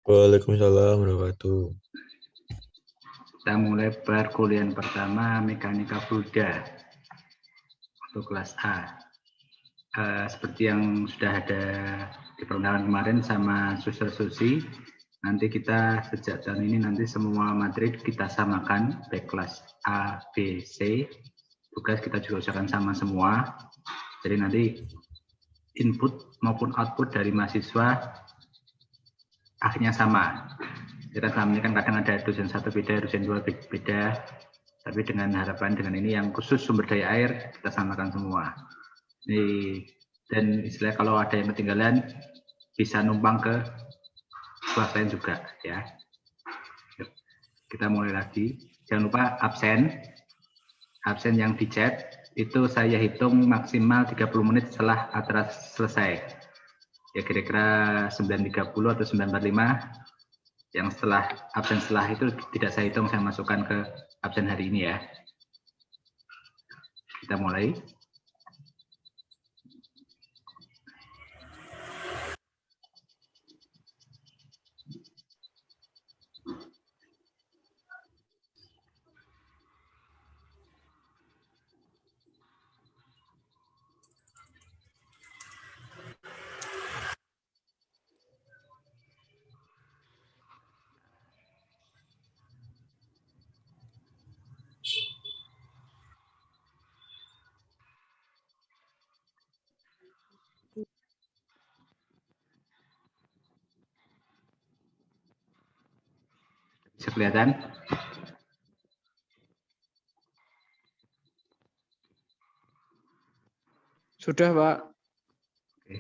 Waalaikumsalam warahmatullahi wabarakatuh. Kita mulai perkuliahan pertama mekanika fluida untuk kelas A. Seperti yang sudah ada di perkenalan kemarin sama Suster Susi, nanti kita sejak tahun ini nanti semua materi kita samakan, baik kelas A, B, C. Tugas kita juga usahakan sama semua. Jadi nanti input maupun output dari mahasiswa akhirnya sama. Kita selama ini kan kadang ada dosen satu beda, dosen dua beda. Tapi dengan harapan dengan ini yang khusus sumber daya air kita samakan semua. Dan istilah kalau ada yang ketinggalan bisa numpang ke kelas lain juga ya. Kita mulai lagi. Jangan lupa absen yang di chat itu saya hitung maksimal 30 menit setelah acara selesai. Ya kira-kira 9.30 atau 9.45. Yang setelah absen setelah itu tidak saya hitung, saya masukkan ke absen hari ini ya. Kita mulai. Bisa kelihatan? Sudah, Pak. Oke.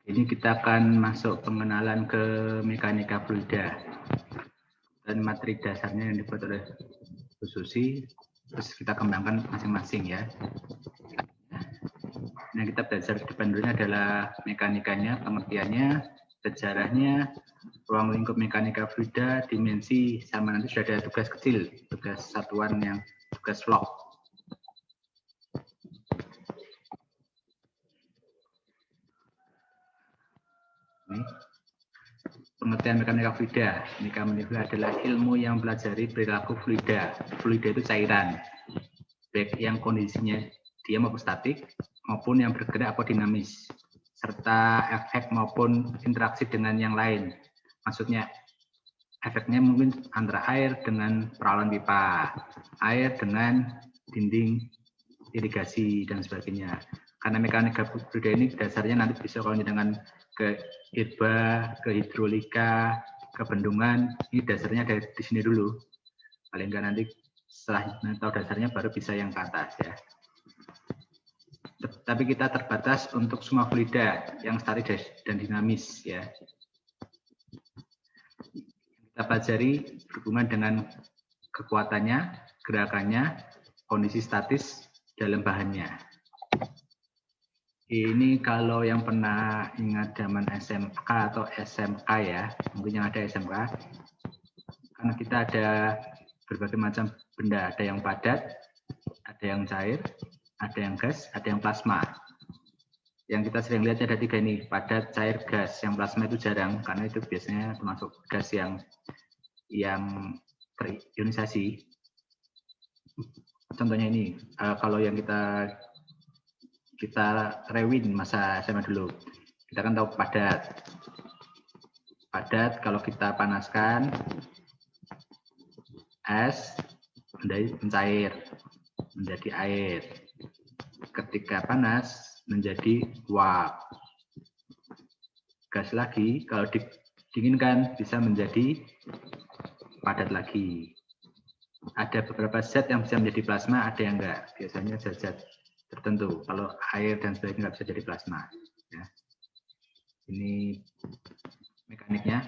Ini kita akan masuk pengenalan ke mekanika fluida. Dan materi dasarnya yang dibuat oleh Bu Susi, terus kita kembangkan masing-masing ya. Nah, kita belajar di depan dulunya adalah mekanikanya, pengertiannya, sejarahnya, ruang lingkup mekanika fluida, dimensi, sama nanti sudah ada tugas kecil, tugas satuan yang tugas vlog. Ini pengertian mekanika fluida. Mekanika fluida adalah ilmu yang mempelajari perilaku fluida. Fluida itu cairan, baik yang kondisinya diam maupun statik, maupun yang bergerak atau dinamis, serta efek maupun interaksi dengan yang lain. Maksudnya efeknya mungkin antara air dengan perawalan pipa, air dengan dinding irigasi dan sebagainya. Karena mekanika fluida ini dasarnya nanti bisa kalau dengan ke irba, ke hidrolika, ke bendungan, ini dasarnya dari di sini dulu. Paling enggak nanti setelah tahu dasarnya baru bisa yang ke atas ya. Tapi kita terbatas untuk semua fluida yang statik dan dinamis ya. Kita pelajari berhubungan dengan kekuatannya, gerakannya, kondisi statis dalam bahannya. Ini kalau yang pernah ingat zaman SMK atau SMK ya, mungkin yang ada SMK, karena kita ada berbagai macam benda, ada yang padat, ada yang cair, ada yang gas, ada yang plasma. Yang kita sering lihat ada 3 ini, padat, cair, gas. Yang plasma itu jarang, karena itu biasanya termasuk gas yang terionisasi. Contohnya ini, kalau yang kita rewin masa SMA dulu, kita kan tahu padat. Padat kalau kita panaskan, es mencair, menjadi air. Ketika panas menjadi uap. Gas lagi kalau didinginkan bisa menjadi padat lagi. Ada beberapa zat yang bisa menjadi plasma, ada yang enggak. Biasanya zat-zat tertentu. Kalau air dan sebagainya nggak bisa jadi plasma. Ya. Ini mekaniknya.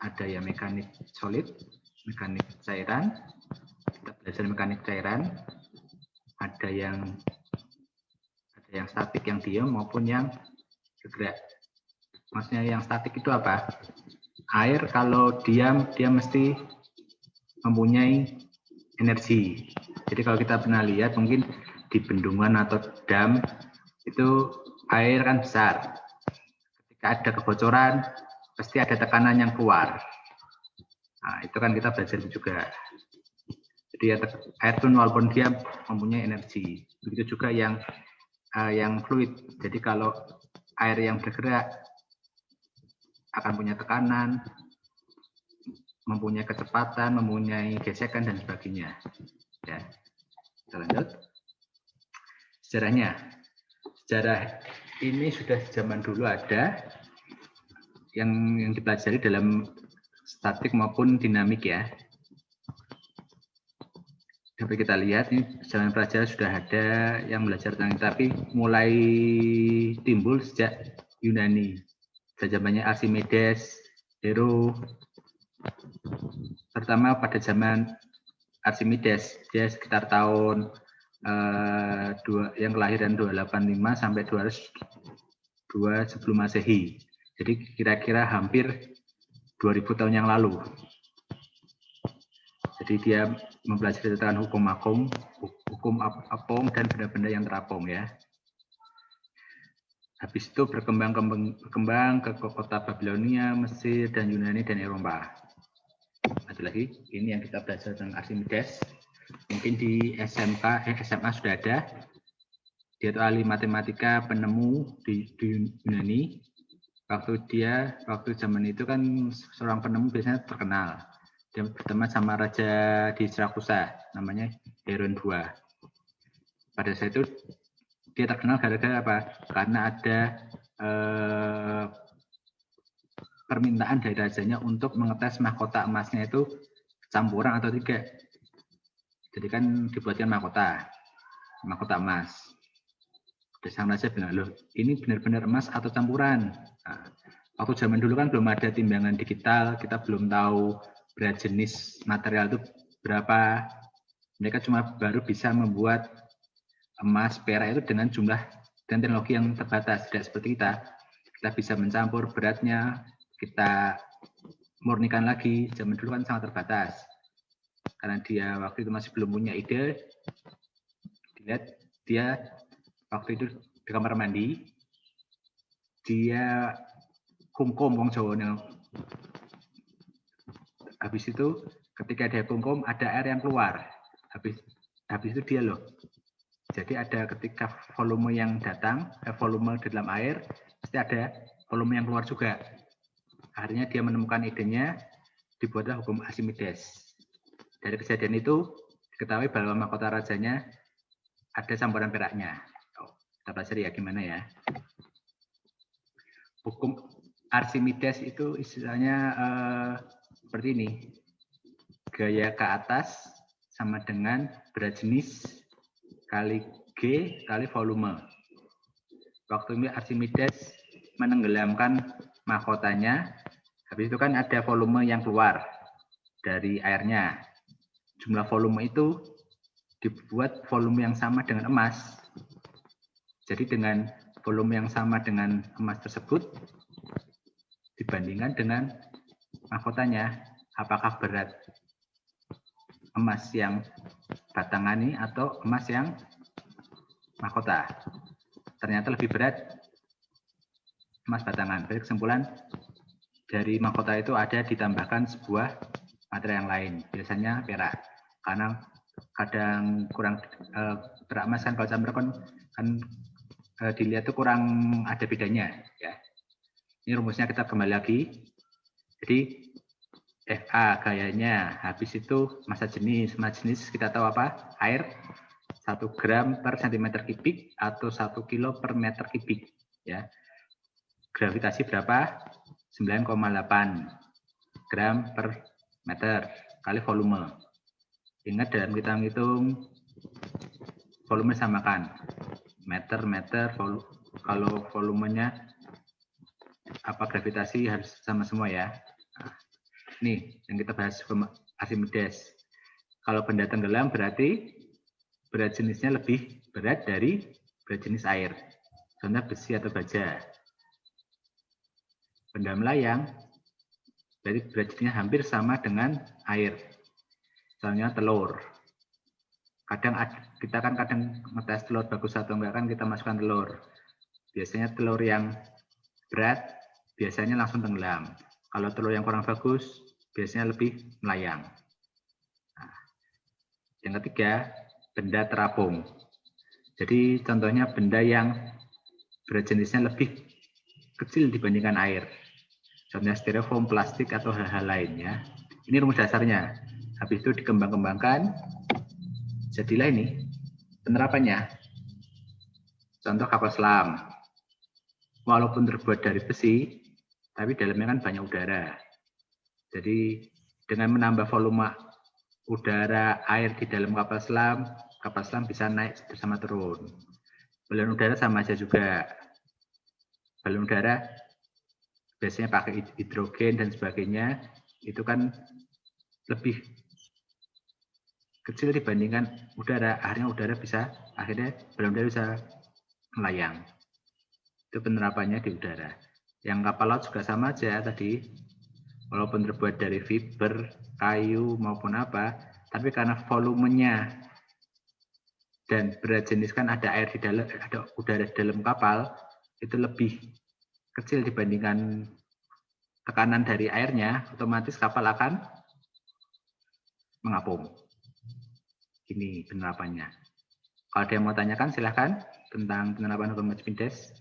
Ada yang mekanik solid, mekanik cairan. Kita belajar mekanik cairan. Ada yang statik yang diam maupun yang bergerak. Maksudnya yang statik itu apa? Air kalau diam dia mesti mempunyai energi. Jadi kalau kita pernah lihat mungkin di bendungan atau dam itu air kan besar. Ketika ada kebocoran, pasti ada tekanan yang keluar. Nah, itu kan kita belajar juga. Jadi air itu walaupun dia mempunyai energi, begitu juga yang fluid. Jadi kalau air yang bergerak akan punya tekanan, mempunyai kecepatan, mempunyai gesekan dan sebagainya. Ya, kita lanjut. Sejarahnya, sejarah ini sudah zaman dulu ada yang dipelajari dalam statik maupun dinamik ya. Dapat kita lihat ini zaman prasejarah sudah ada yang belajar tentang, tapi mulai timbul sejak Yunani. Zamannya Archimedes, Hero, terutama pada zaman Archimedes, dia sekitar tahun yang kelahiran 285 sampai 202 sebelum Masehi. Jadi kira-kira hampir 2000 tahun yang lalu. Jadi dia mempelajari tentang hukum apung dan benda-benda yang terapung ya. Habis itu berkembang ke kota Babilonia, Mesir, dan Yunani dan Eropa. Satu lagi, ini yang kita belajar tentang Archimedes. Mungkin di SMA sudah ada. Dia itu ahli matematika, penemu di Yunani. Waktu zaman itu kan seorang penemu biasanya terkenal. Dia berteman sama raja di Sirakusa, namanya Heron II. Pada saat itu dia terkenal gara-gara apa? Karena ada permintaan dari rajanya untuk mengetes mahkota emasnya itu campuran atau tidak. Jadi kan dibuatkan mahkota emas. Terus sang raja bilang, loh ini benar-benar emas atau campuran? Nah, waktu zaman dulu kan belum ada timbangan digital, kita belum tahu berat jenis material itu berapa. Mereka cuma baru bisa membuat emas, perak itu dengan jumlah dan teknologi yang terbatas. Tidak seperti kita bisa mencampur beratnya, kita murnikan lagi. Zaman dulu kan sangat terbatas. Karena dia waktu itu masih belum punya ide, dilihat dia waktu itu di kamar mandi, dia kumkum wong Jawa. Habis itu ketika dia kumkum ada air yang keluar. Habis itu dia loh. Jadi ada ketika volume yang datang, volume di dalam air, pasti ada volume yang keluar juga. Akhirnya dia menemukan idenya, dibuatlah hukum Archimedes. Dari kejadian itu diketahui bahwa mahkota rajanya ada campuran peraknya. Kita pelajari ya gimana ya. Hukum Archimedes itu istilahnya seperti ini. Gaya ke atas sama dengan berat jenis kali G kali volume. Waktu itu Archimedes menenggelamkan mahkotanya, habis itu kan ada volume yang keluar dari airnya. Jumlah volume itu dibuat volume yang sama dengan emas. Jadi dengan volume yang sama dengan emas tersebut dibandingkan dengan mahkotanya, apakah berat emas yang batangani atau emas yang mahkota. Ternyata lebih berat emas batangan. Jadi kesimpulan dari mahkota itu ada ditambahkan sebuah material yang lain, biasanya perak. Karena kadang kurang perak emas kan kalau campur kan dilihat itu kurang ada bedanya ya. Ini rumusnya kita kembali lagi. Jadi Fa gayanya, habis itu massa jenis kita tahu apa? Air 1 gram per cm kubik atau 1 kilo per meter kubik ya. Gravitasi berapa? 9,8 gram per meter kali volume. Ingat dalam kita menghitung volume samakan meter kalau volumenya apa gravitasi harus sama semua ya. Nah, nih yang kita bahas Archimedes. Kalau benda tenggelam berarti berat jenisnya lebih berat dari berat jenis air. Contoh besi atau baja. Benda melayang berarti berat jenisnya hampir sama dengan air. Misalnya telur. Kadang kita kan kadang ngetes telur bagus atau enggak kan kita masukkan telur. Biasanya telur yang berat biasanya langsung tenggelam. Kalau telur yang kurang bagus biasanya lebih melayang. Nah, yang ketiga, benda terapung. Jadi contohnya benda yang berat jenisnya lebih kecil dibandingkan air. Contohnya styrofoam, plastik, atau hal-hal lainnya. Ini rumus dasarnya. Habis itu dikembang-kembangkan. Jadilah ini penerapannya. Contoh kapal selam. Walaupun terbuat dari besi, tapi dalamnya kan banyak udara. Jadi dengan menambah volume udara air di dalam kapal selam bisa naik bersama turun. Balon udara sama aja juga. Balon udara biasanya pakai hidrogen dan sebagainya, itu kan lebih kecil dibandingkan udara. Akhirnya balon udara bisa melayang. Itu penerapannya di udara. Yang kapal laut juga sama aja tadi, walaupun terbuat dari fiber, kayu maupun apa, tapi karena volumenya dan berat jenis kan ada air di dalam, ada udara di dalam kapal, itu lebih kecil dibandingkan tekanan dari airnya, otomatis kapal akan mengapung. Ini penerapannya. Kalau ada yang mau tanyakan silahkan tentang penerapan hukum Archimedes.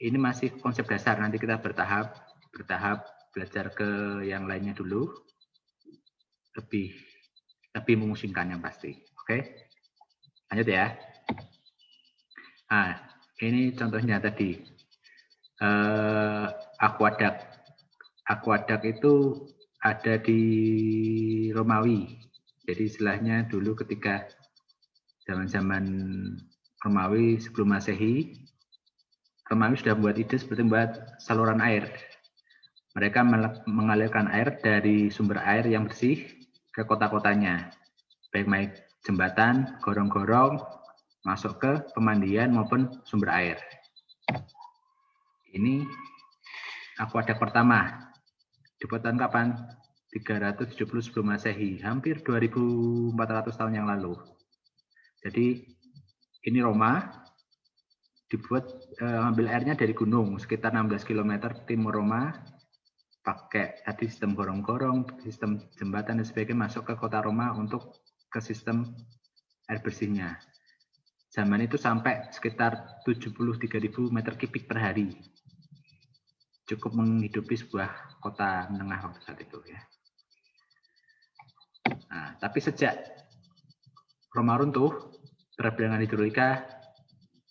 Ini masih konsep dasar, nanti kita bertahap belajar ke yang lainnya dulu. Lebih memusingkan yang pasti. Oke? Lanjut ya. Nah, ini contohnya tadi. Aquaduct. Aquaduct itu ada di Romawi. Jadi istilahnya dulu ketika zaman-zaman Romawi sebelum Masehi, Romawi sudah membuat ide seperti membuat saluran air. Mereka mengalirkan air dari sumber air yang bersih ke kota-kotanya. Baik jembatan, gorong-gorong, masuk ke pemandian maupun sumber air. Ini aquaduct pertama. Dibuat kapan? 370 sebelum Masehi, hampir 2400 tahun yang lalu. Jadi ini Roma, dibuat ambil airnya dari gunung sekitar 16 km timur Roma, pakai tadi sistem gorong-gorong, sistem jembatan dan sebagainya masuk ke kota Roma untuk ke sistem air bersihnya. Zaman itu sampai sekitar 73.000 meter kubik per hari. Cukup menghidupi sebuah kota menengah waktu saat itu ya. Nah, tapi sejak Roma runtuh, peradaban hidrolika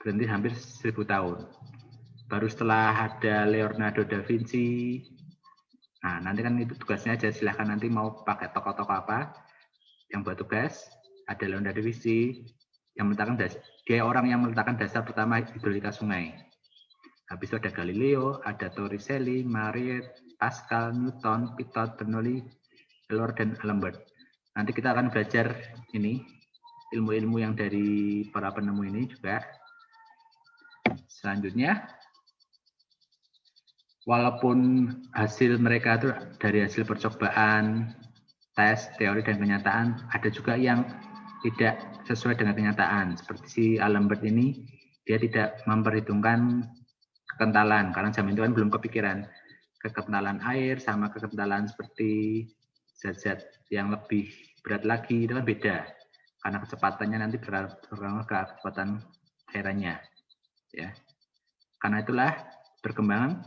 berhenti hampir 1000 tahun. Baru setelah ada Leonardo da Vinci, nah nanti kan itu tugasnya aja, silahkan nanti mau pakai tokoh-tokoh apa yang buat tugas. Ada Leonardo da Vinci yang meletakkan dia orang yang meletakkan dasar pertama hidrolika sungai. Habis itu ada Galileo, ada Torricelli, Mariette, Pascal, Newton, Pitot, Bernoulli, Taylor, dan D'Alembert. Nanti kita akan belajar ini ilmu-ilmu yang dari para penemu ini juga. Selanjutnya, walaupun hasil mereka itu dari hasil percobaan, tes, teori, dan kenyataan, ada juga yang tidak sesuai dengan kenyataan. Seperti si D'Alembert ini, dia tidak memperhitungkan kekentalan, karena zaman itu kan belum kepikiran kekentalan air sama kekentalan seperti zat-zat yang lebih berat lagi, itu kan beda. Karena kecepatannya nanti berpengaruh ke kecepatan cairannya. Ya. Karena itulah berkembang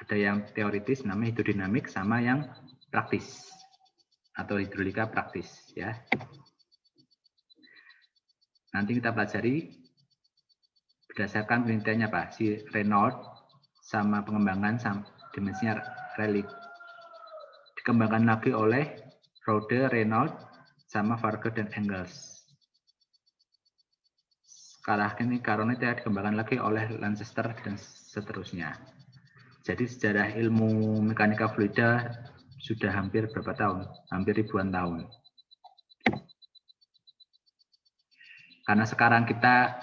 ada yang teoritis namanya hidrodinamik sama yang praktis atau hidrolika praktis ya. Nanti kita pelajari berdasarkan penelitiannya Pak, si Reynolds sama pengembangan dimensinya relik. Dikembangkan lagi oleh Rode, Reynolds sama Vargo dan Engels. Sekarang ini Caronet dikembangkan lagi oleh Lancaster dan seterusnya. Jadi sejarah ilmu mekanika fluida sudah hampir berapa tahun? Hampir ribuan tahun. Karena sekarang kita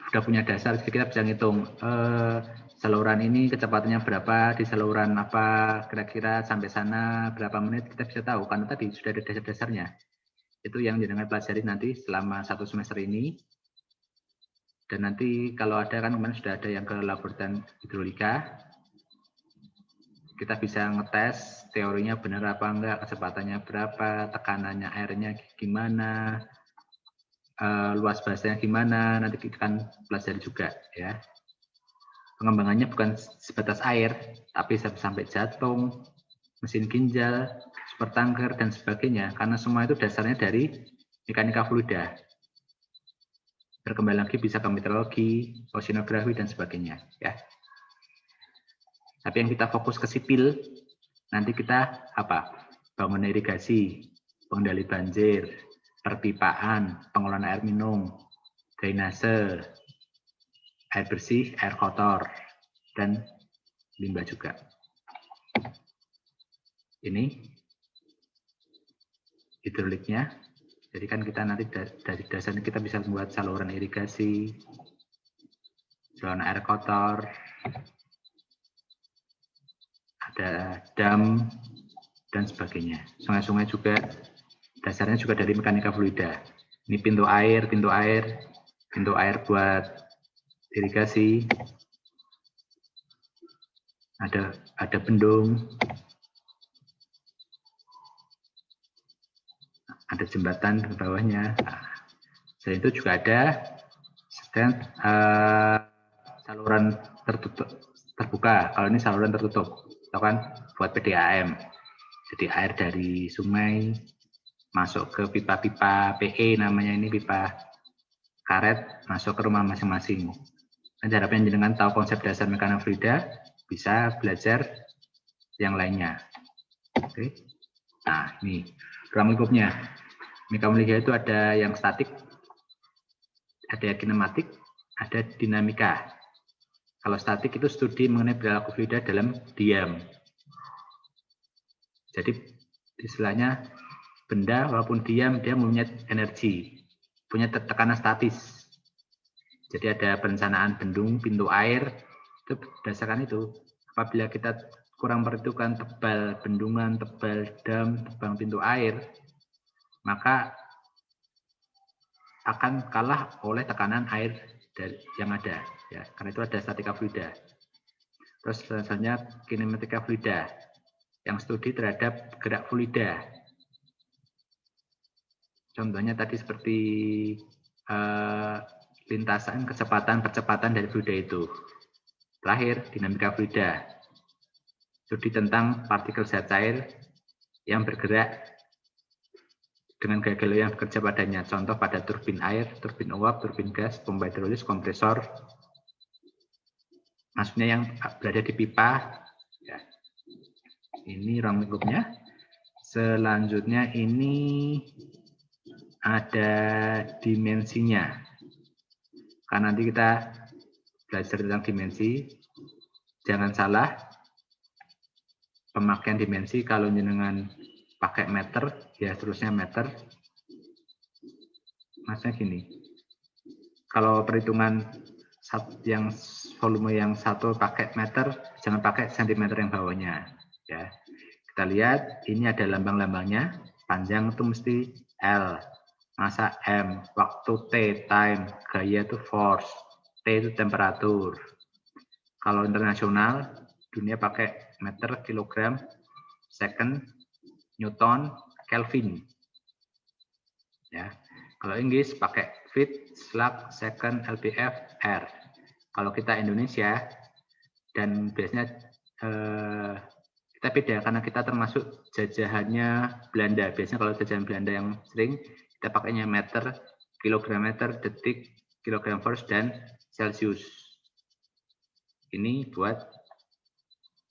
sudah punya dasar, jadi kita bisa ngitung saluran ini kecepatannya berapa, di saluran apa kira-kira sampai sana berapa menit, kita bisa tahu karena tadi sudah ada dasar-dasarnya. Itu yang jenengan pelajari nanti selama 1 semester ini. Dan nanti kalau ada kan kemarin sudah ada yang ke laboratorium hidrolika, kita bisa ngetes teorinya benar apa enggak, kecepatannya berapa, tekanannya airnya gimana, luas basanya gimana, nanti kita akan pelajari juga ya. Pengembangannya bukan sebatas air, tapi sampai jantung, mesin ginjal, super tanker dan sebagainya, karena semua itu dasarnya dari mekanika fluida. Berkembang lagi bisa ke meteorologi, oceanografi dan sebagainya ya. Tapi yang kita fokus ke sipil, nanti kita apa? Bangun irigasi, pengendali banjir, perpipaan, pengelolaan air minum, drainase, air bersih, air kotor, dan limbah juga. Ini hidroliknya. Jadi kan kita nanti dari dasarnya kita bisa membuat saluran irigasi, saluran air kotor, ada dam, dan sebagainya. Sungai-sungai juga dasarnya juga dari mekanika fluida. Ini pintu air buat irigasi, ada bendung, ada jembatan di bawahnya. Nah, selain itu juga ada saluran terbuka. Kalau ini saluran tertutup, itu kan buat PDAM. Jadi air dari sungai masuk ke pipa-pipa PE, namanya ini pipa karet, masuk ke rumah masing-masing. Nah, harapan jenengan tahu konsep dasar mekanika fluida, bisa belajar yang lainnya. Oke. Nah, ini ruang lingkupnya. Mekanika fluida itu ada yang statik, ada kinematik, ada dinamika. Kalau statik itu studi mengenai perilaku fluida dalam diam. Jadi istilahnya benda walaupun diam dia mempunyai energi, punya tekanan statis. Jadi ada perencanaan bendung, pintu air, itu berdasarkan itu. Apabila kita kurang perhitungkan tebal bendungan, tebal dam, tebal pintu air, maka akan kalah oleh tekanan air yang ada. Ya, karena itu ada statika fluida. Terus selanjutnya kinematika fluida, yang studi terhadap gerak fluida. Contohnya tadi seperti lintasan, kecepatan, percepatan dari fluida itu. Terakhir, dinamika fluida. Studi tentang partikel zat cair yang bergerak dengan gaya-gaya yang bekerja padanya. Contoh pada turbin air, turbin uap, turbin gas, pompa hidrolis, kompresor. Maksudnya yang berada di pipa. Ya. Ini ruang lingkupnya. Selanjutnya ini ada dimensinya. Karena nanti kita belajar tentang dimensi. Jangan salah, pemakaian dimensi kalau jenengan pakai meter, ya terusnya meter. Maksudnya gini, kalau perhitungan yang volume yang satu pakai meter, jangan pakai sentimeter yang bawahnya. Ya, kita lihat ini ada lambang-lambangnya. Panjang itu mesti L, masa M, waktu T, time, gaya itu force, T itu temperatur. Kalau internasional, dunia pakai meter, kilogram, second, Newton, Kelvin. Ya. Kalau Inggris pakai feet, slug, second, lbf, r. Kalau kita Indonesia dan biasanya kita beda karena kita termasuk jajahannya Belanda. Biasanya kalau jajahan Belanda yang sering kita pakainya meter, kilogram meter, detik, kilogram first dan Celsius. Ini buat,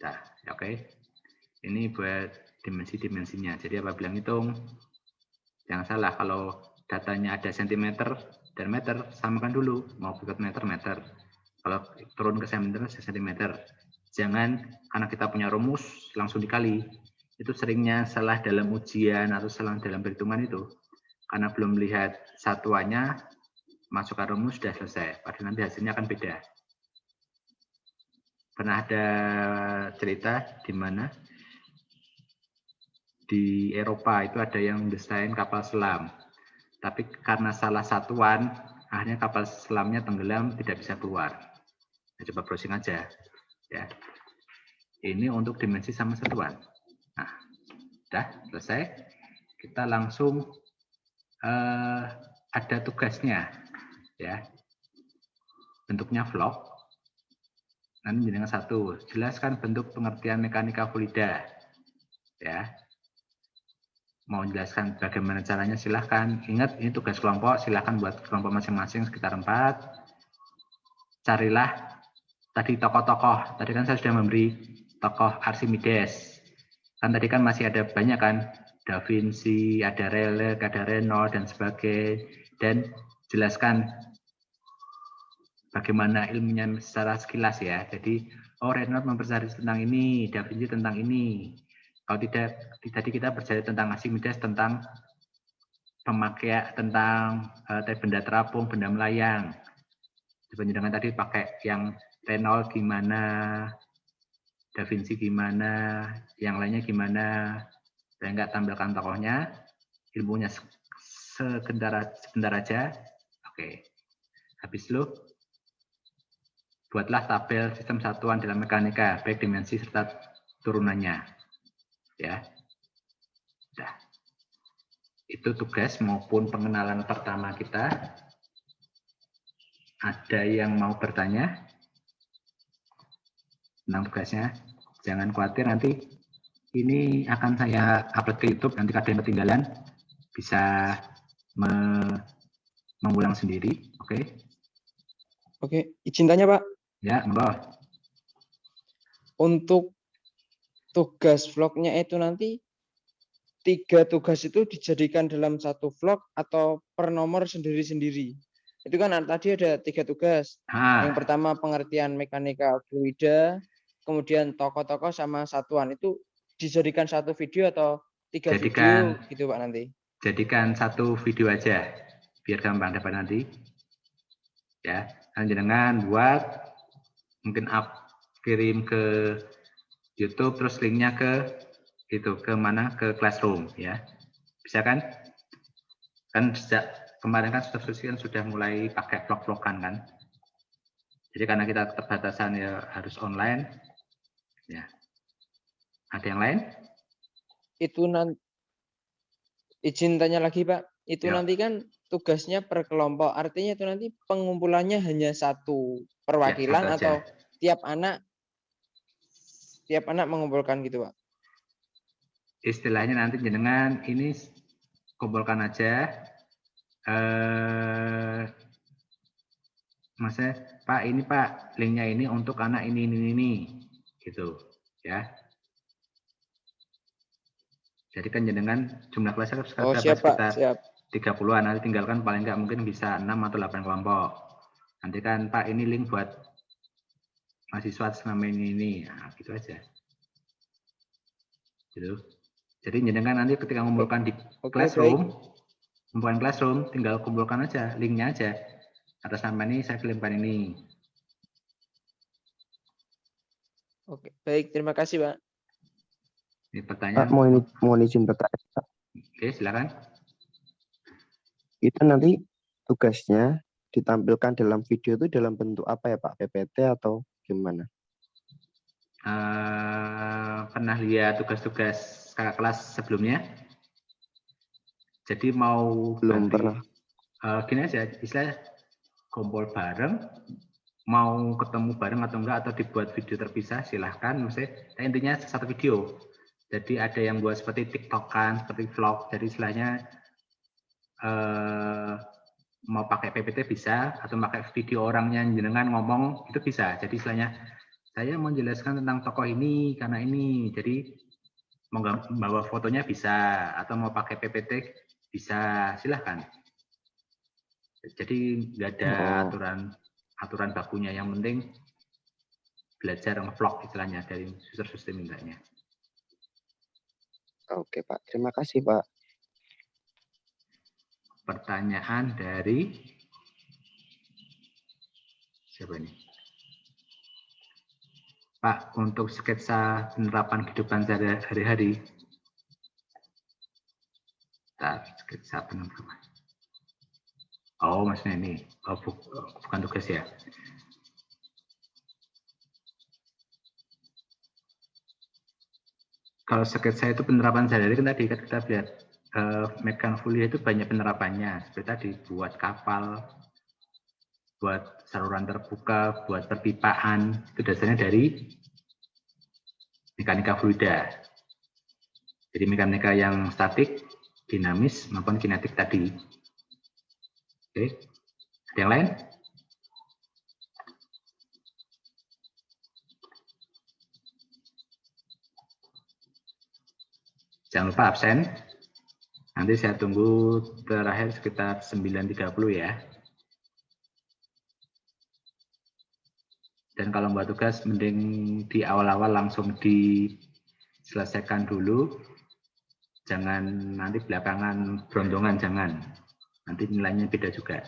nah, oke. Ini buat dimensi-dimensinya. Jadi apabila ngitung, jangan salah kalau datanya ada sentimeter dan meter, samakan dulu. Mau buat meter, meter. Kalau turun ke sentimeter. Jangan karena kita punya rumus langsung dikali. Itu seringnya salah dalam ujian atau salah dalam perhitungan itu. Karena belum melihat satuannya, masukkan rumus sudah selesai. Padahal nanti hasilnya akan beda. Pernah ada cerita di mana di Eropa itu ada yang desain kapal selam. Tapi karena salah satuan, akhirnya kapal selamnya tenggelam, tidak bisa keluar. Nah, coba browsing aja. Ya. Ini untuk dimensi sama satuan. Nah, sudah selesai. Kita langsung ada tugasnya. Ya. Bentuknya vlog. Nanti jenengan 1. Jelaskan bentuk pengertian mekanika fluida. Ya. Mau jelaskan bagaimana caranya silahkan. Ingat ini tugas kelompok, silahkan buat kelompok masing-masing sekitar 4. Carilah tadi tokoh-tokoh. Tadi kan saya sudah memberi tokoh Archimedes. Kan tadi kan masih ada banyak kan. Da Vinci, ada Rayleigh, ada Reynolds dan sebagainya. Dan jelaskan bagaimana ilmunya secara sekilas ya. Jadi Reynolds mempelajari tentang ini, Da Vinci tentang ini. Kalau tidak, tadi kita belajar tentang Archimedes, tentang pemakaian, tentang benda terapung, benda melayang. Dibandingkan tadi pakai yang Reynolds gimana, Da Vinci gimana, yang lainnya gimana. Saya nggak tampilkan tokohnya, ilmunya sebentar aja. Oke, habis lu buatlah tabel sistem satuan dalam mekanika, baik dimensi serta turunannya. Ya, sudah. Itu tugas maupun pengenalan pertama kita. Ada yang mau bertanya tentang tugasnya? Jangan khawatir, nanti ini akan saya upload ke YouTube. Nanti ada yang ketinggalan bisa mengulang sendiri. Oke? Oke, izin tanya Pak. Ya, monggo. Untuk tugas vlognya itu nanti 3 tugas itu dijadikan dalam satu vlog atau per nomor sendiri-sendiri. Itu kan tadi ada 3 tugas. Yang pertama pengertian mekanika fluida, kemudian tokoh-tokoh sama satuan. Itu dijadikan satu video atau 3 video gitu Pak nanti? Jadikan satu video aja, biar gampang dapat nanti. Ya, jangan buat mungkin kirim ke YouTube, terus linknya ke itu ke mana, ke Classroom ya, bisa kan? Kan sejak kemarin kan sudah mulai pakai vlog-vlogan kan. Jadi karena kita keterbatasan ya harus online. Ya. Ada yang lain? Itu nanti izin tanya lagi Pak. Itu Ya. nanti kan tugasnya per kelompok. Artinya itu nanti pengumpulannya hanya satu perwakilan ya, atau tiap anak mengumpulkan gitu Pak? Istilahnya nanti jenengan ini kumpulkan aja. Maksudnya Pak ini Pak linknya ini untuk anak ini gitu ya. Jadi kan jenengan jumlah kelasnya sekitar 30-an, nanti tinggalkan paling nggak mungkin bisa 6 atau 8 kelompok. Nanti kan Pak ini link buat mahasiswa selama ini, nah, gitu aja. Gitu. Jadi jenengan nanti ketika mengumpulkan di Classroom, tinggal kumpulkan aja linknya aja. Atas nama ini saya kirimkan ini. Oke, baik, terima kasih Pak. Ini pertanyaan. Pak, mau izin bertanya Pak. Oke, silakan. Itu nanti tugasnya ditampilkan dalam video itu dalam bentuk apa ya Pak? PPT atau gimana? Pernah lihat tugas-tugas kakak kelas sebelumnya? Jadi mau belum pernah. Gini aja, istilah kumpul bareng, mau ketemu bareng atau enggak, atau dibuat video terpisah, silahkan. Maksudnya intinya satu video. Jadi ada yang buat seperti TikTok-an, seperti vlog. Jadi istilahnya mau pakai PPT bisa, atau pakai video orangnya jenengan ngomong itu bisa. Jadi istilahnya saya mau menjelaskan tentang tokoh ini karena ini. Jadi mau bawa fotonya bisa, atau mau pakai PPT bisa, silahkan. Jadi nggak ada aturan bakunya, yang penting belajar nge-vlog istilahnya dari suster-suster mintanya. Oke Pak, terima kasih Pak. Pertanyaan dari siapa ini? Pak, untuk sketsa penerapan kehidupan sehari-hari, sketsa penerapan. Oh, maksudnya ini. Oh, bukan tugas ya. Kalau sketsa itu penerapan sehari-hari kan tadi kita lihat Mekanfolia itu banyak penerapannya. Seperti tadi buat kapal, buat saluran terbuka, buat perpipaan. Itu dasarnya dari mekanika fluida. Jadi mekanika yang statik, dinamis, maupun kinetik tadi. Oke, ada yang lain? Jangan lupa absen. Nanti saya tunggu terakhir sekitar 9.30 ya. Dan kalau buat tugas, mending di awal-awal langsung diselesaikan dulu. Jangan nanti belakangan berondongan, jangan. Nanti nilainya beda juga.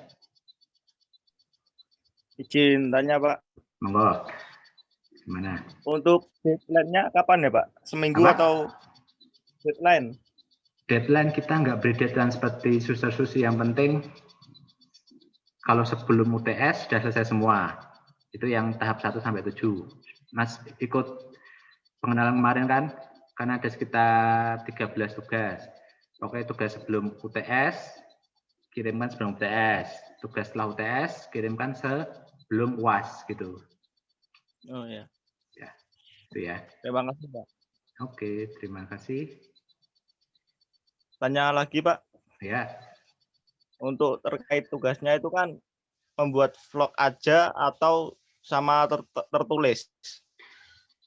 Izin tanya Pak, Monggo. Gimana? untuk deadline-nya kapan ya Pak? Seminggu Apa? atau deadline? Deadline kita nggak beri deadline seperti suster-susi. Yang penting kalau sebelum UTS sudah selesai semua. Itu yang tahap 1 sampai 7. Mas ikut pengenalan kemarin kan? Karena ada sekitar 13 tugas. Pokoknya tugas sebelum UTS, kirimkan sebelum UTS. Tugas setelah UTS, kirimkan sebelum UAS gitu. Oh ya. Ya, itu ya. Terima kasih Pak. Oke, terima kasih. Tanya lagi Pak, Ya, untuk terkait tugasnya itu kan membuat vlog aja atau sama tertulis?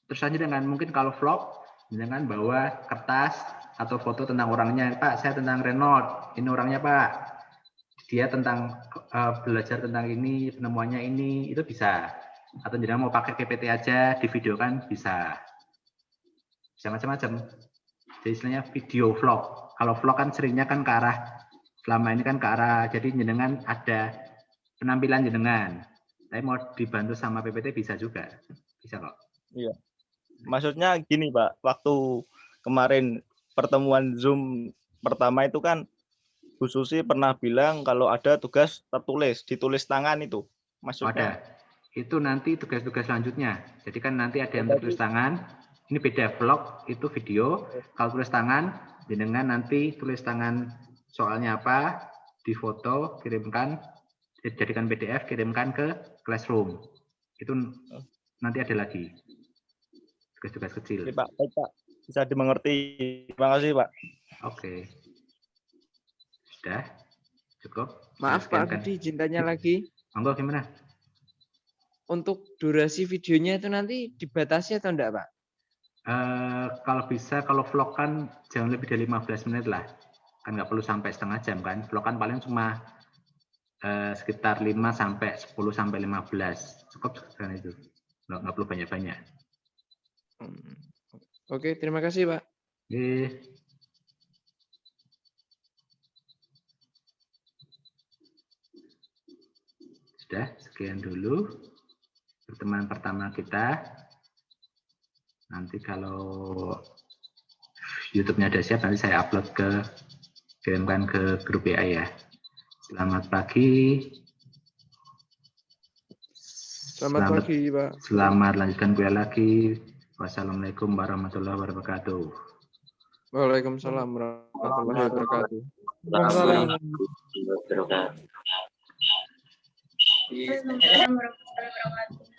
terus aja dengan mungkin kalau vlog, jangan bawa kertas atau foto tentang orangnya. Pak, saya tentang Renault. Ini orangnya Pak. Dia tentang belajar tentang ini, penemuannya ini, itu bisa. Atau jangan mau pakai PPT aja, di video kan bisa. Bisa macam-macam. Jadi istilahnya video vlog. Kalau vlog kan seringnya kan ke arah, selama ini kan ke arah, jadi jenengan ada penampilan jenengan. Tapi mau dibantu sama PPT bisa juga. Bisa kok. Iya. Maksudnya gini Pak, waktu kemarin pertemuan Zoom pertama itu kan Bu Susi pernah bilang kalau ada tugas tertulis, ditulis tangan itu. Maksudnya? Ada. Itu nanti tugas-tugas selanjutnya. Jadi kan nanti ada yang tulis tangan. Ini beda, vlog itu video. Kalau tulis tangan, jenengan nanti tulis tangan soalnya apa, difoto, kirimkan, jadikan PDF, kirimkan ke Classroom. Itu nanti ada lagi. Tugas-tugas kecil. Oke, Pak. Baik, Pak. Bisa dimengerti. Terima kasih, Pak. Oke. Sudah? Cukup? Maaf Pak Budi, izin tanya lagi. Monggo gimana? Untuk durasi videonya itu nanti dibatasi atau enggak Pak? Kalau bisa, kalau vlog kan jangan lebih dari 15 menit lah. Kan nggak perlu sampai setengah jam kan. Vlog kan paling cuma sekitar 5 sampai 10 sampai 15. Cukup sekitar itu. Nggak perlu banyak-banyak. Oke, terima kasih Pak. Sudah, sekian dulu pertemuan pertama kita. Nanti kalau YouTube-nya ada siap, nanti saya upload kirimkan ke grup WA ya. Selamat pagi. Selamat pagi Pak. Selamat lanjutkan kuliah lagi. Wassalamualaikum warahmatullahi wabarakatuh. Waalaikumsalam warahmatullahi wabarakatuh. Waalaikumsalam warahmatullahi wabarakatuh.